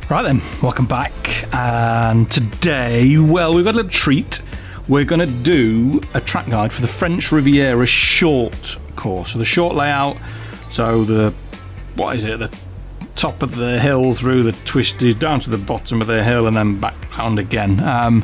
Right then, welcome back, and today, well, we've got a little treat. We're going to do a track guide for the French Riviera short course. So the short layout, so the top of the hill through the twisties, down to the bottom of the hill, and then back round again.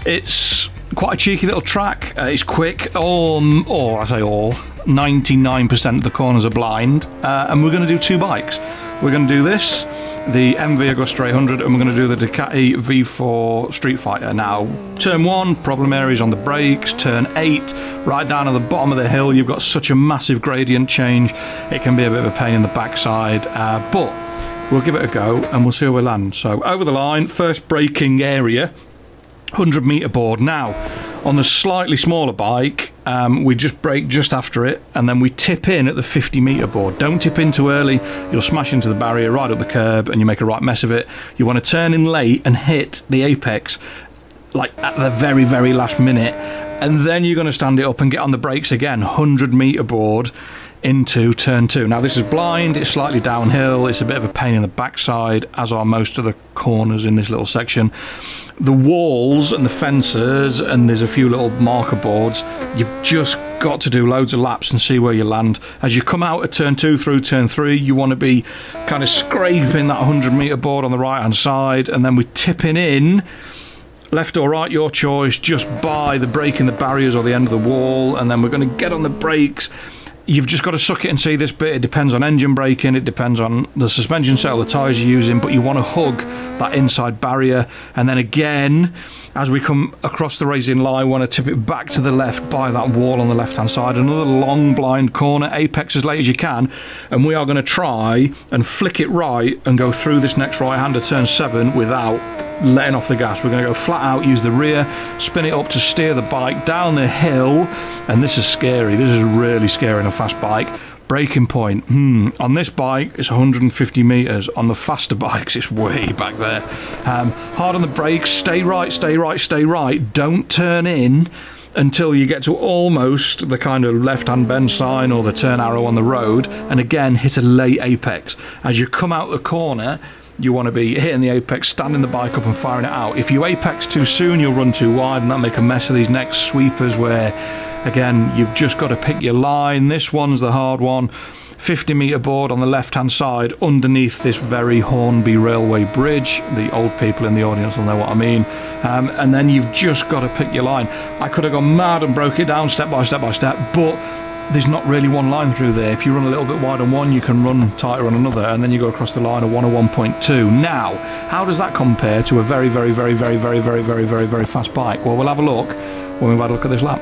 It's quite a cheeky little track. It's quick, or I say all, 99% of the corners are blind, and we're going to do two bikes. We're going to do this, the MV Agusta 800, and we're going to do the Ducati V4 Streetfighter. Now, turn 1, problem areas on the brakes. Turn 8, right down at the bottom of the hill, you've got such a massive gradient change, it can be a bit of a pain in the backside, but we'll give it a go and we'll see where we land. So, over the line, first braking area, 100 metre board. Now, on the slightly smaller bike, we just brake just after it, and then we tip in at the 50 metre board. Don't tip in too early, you'll smash into the barrier right up the curb and you make a right mess of it. You want to turn in late and hit the apex like at the very, very last minute, and then you're going to stand it up and get on the brakes again, 100 metre board into turn 2. Now this is blind, it's slightly downhill, it's a bit of a pain in the backside, as are most of the corners in this little section. The walls and the fences, and there's a few little marker boards, you've just got to do loads of laps and see where you land. As you come out of turn 2 through turn 3, you want to be kind of scraping that 100 metre board on the right hand side, and then we're tipping in, left or right, your choice, just by the break in the barriers or the end of the wall, and then we're going to get on the brakes. You've just got to suck it and see this bit. It depends on engine braking, it depends on the suspension set or the tyres you're using, but you want to hug that inside barrier. And then again, as we come across the racing line, we want to tip it back to the left by that wall on the left hand side. Another long blind corner, apex as late as you can, and we are going to try and flick it right and go through this next right hander turn 7 without letting off the gas. We're going to go flat out, use the rear, spin it up to steer the bike down the hill, and this is scary. This is really scary on a fast bike. Braking point, on this bike it's 150 metres, on the faster bikes it's way back there. Hard on the brakes, stay right, stay right, stay right, don't turn in until you get to almost the kind of left-hand bend sign or the turn arrow on the road, and again hit a late apex. As you come out the corner, you want to be hitting the apex, standing the bike up and firing it out. If you apex too soon, you'll run too wide, and that'll make a mess of these next sweepers where, again, you've just got to pick your line. This one's the hard one. 50 metre board on the left-hand side underneath this very Hornby Railway Bridge. The old people in the audience will know what I mean. And then you've just got to pick your line. I could have gone mad and broke it down step by step by step, but there's not really one line through there. If you run a little bit wide on one, you can run tighter on another, and then you go across the line of 1 or 1.2. Now, how does that compare to a very, very, very, very, very, very, very, very, very fast bike? Well, we'll have a look when we've had a look at this lap.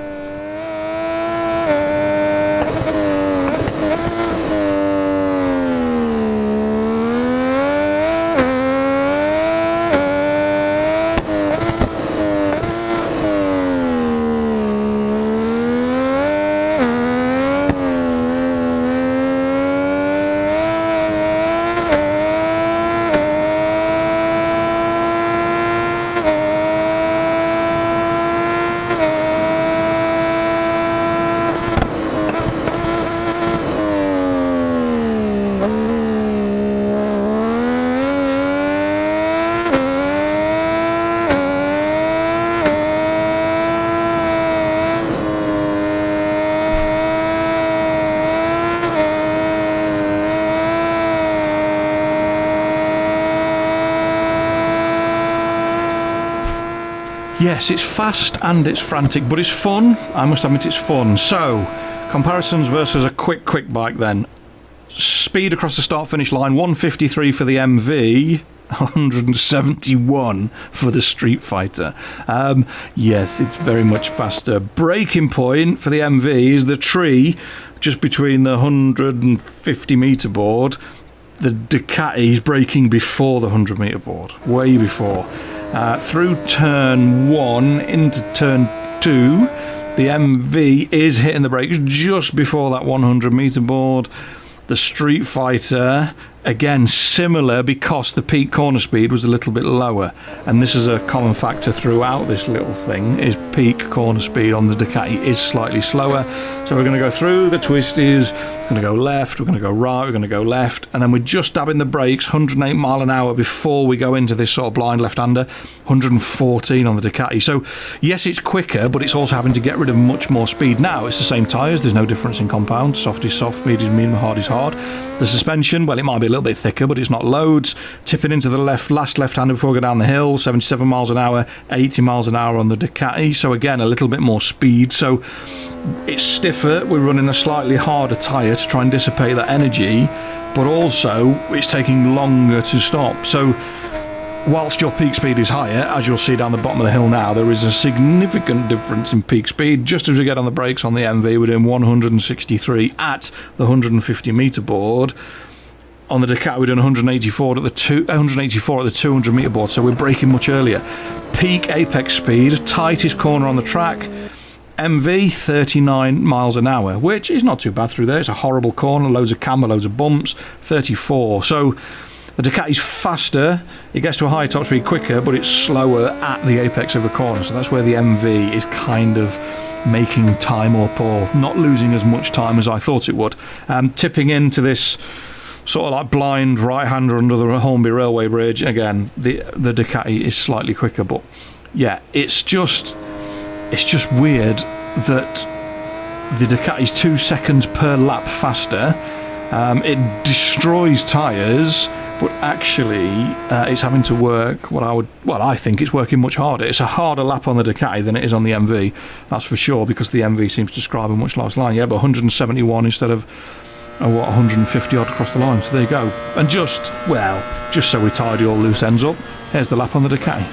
Yes, it's fast and it's frantic, but it's fun. I must admit it's fun. So, comparisons versus a quick bike then. Speed across the start-finish line, 153 for the MV, 171 for the Streetfighter. Yes, it's very much faster. Braking point for the MV is the tree just between the 150 metre board. The Ducati's braking before the 100 metre board, way before. Through turn 1 into turn 2, the MV is hitting the brakes just before that 100 metre board. The Streetfighter Again, similar because the peak corner speed was a little bit lower, and this is a common factor throughout this little thing, is peak corner speed on the Ducati is slightly slower. So we're going to go through the twisties, we're going to go left, we're going to go right, we're going to go left, and then we're just dabbing the brakes 108 mile an hour before we go into this sort of blind left-hander, 114 on the Ducati. So yes, it's quicker, but it's also having to get rid of much more speed. Now it's the same tyres, there's no difference in compound, soft is soft, medium is medium, hard is hard. The suspension, well, it might be a little bit thicker, but it's not loads. Tipping into the last left-hander before we go down the hill, 77 miles an hour, 80 miles an hour on the Ducati. So again, a little bit more speed. So it's stiffer. We're running a slightly harder tyre to try and dissipate that energy, but also it's taking longer to stop. So whilst your peak speed is higher, as you'll see down the bottom of the hill now, there is a significant difference in peak speed. Just as we get on the brakes on the MV, we're doing 163 at the 150 metre board. On the Ducati, we're doing 184 at the 200 metre board, so we're braking much earlier. Peak apex speed, tightest corner on the track, MV 39 miles an hour, which is not too bad through there. It's a horrible corner, loads of camber, loads of bumps, 34. So the Ducati's faster, it gets to a higher top speed quicker, but it's slower at the apex of the corner. So that's where the MV is kind of making time up, or not losing as much time as I thought it would. Tipping into this sort of like blind right-hander under the Hornby Railway Bridge. Again, the Ducati is slightly quicker, but yeah, it's just weird that the Ducati's 2 seconds per lap faster. It destroys tyres, but actually it's having to work I think it's working much harder. It's a harder lap on the Ducati than it is on the MV, that's for sure, because the MV seems to describe a much last line. Yeah, but 171 instead of 150 odd across the line. So there you go. And just so we tidy all loose ends up, here's the lap on the Ducati.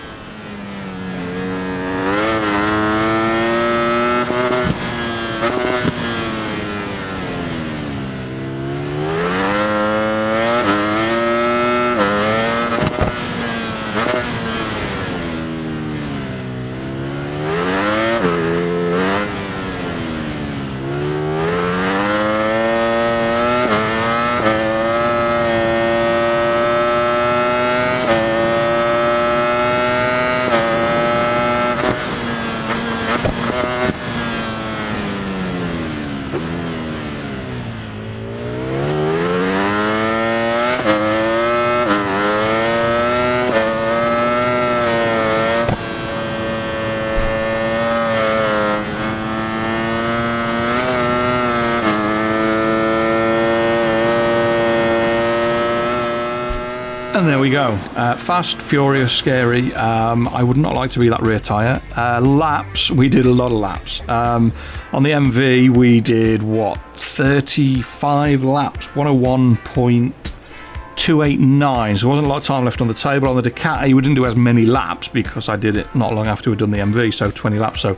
And there we go. Fast, furious, scary. I would not like to be that rear tyre. Laps, we did a lot of laps. On the MV, we did, 35 laps, 101.289. So there wasn't a lot of time left on the table. On the Ducati, we didn't do as many laps because I did it not long after we'd done the MV, so 20 laps. So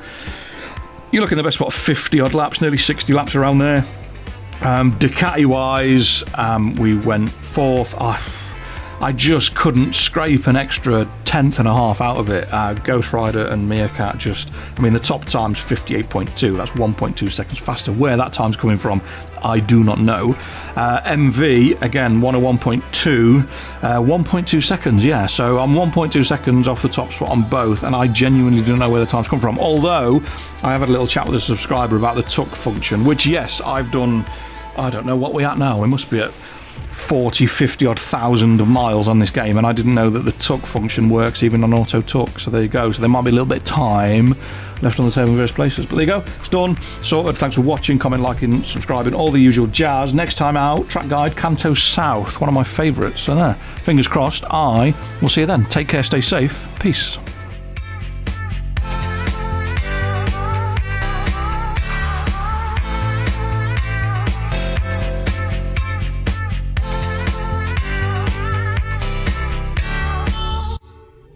you're looking at the best, 50 odd laps, nearly 60 laps around there. Ducati-wise, we went fourth. I just couldn't scrape an extra tenth and a half out of it. Ghost Rider and Meerkat the top time's 58.2. That's 1.2 seconds faster. Where that time's coming from, I do not know. MV, again, 101.2, 1.2 seconds, yeah. So I'm 1.2 seconds off the top spot on both, and I genuinely don't know where the time's come from. Although, I have had a little chat with a subscriber about the tuck function, which, yes, I've done, I don't know what we're at now. We must be at 40, 50 odd thousand miles on this game, and I didn't know that the tuck function works even on auto tuck. So there you go. So there might be a little bit of time left on the table in various places, but there you go. It's done, sorted. Thanks for watching, comment, liking, subscribing, all the usual jazz. Next time out, track guide Canto South, one of my favourites. So there, fingers crossed. I will see you then. Take care, stay safe, peace.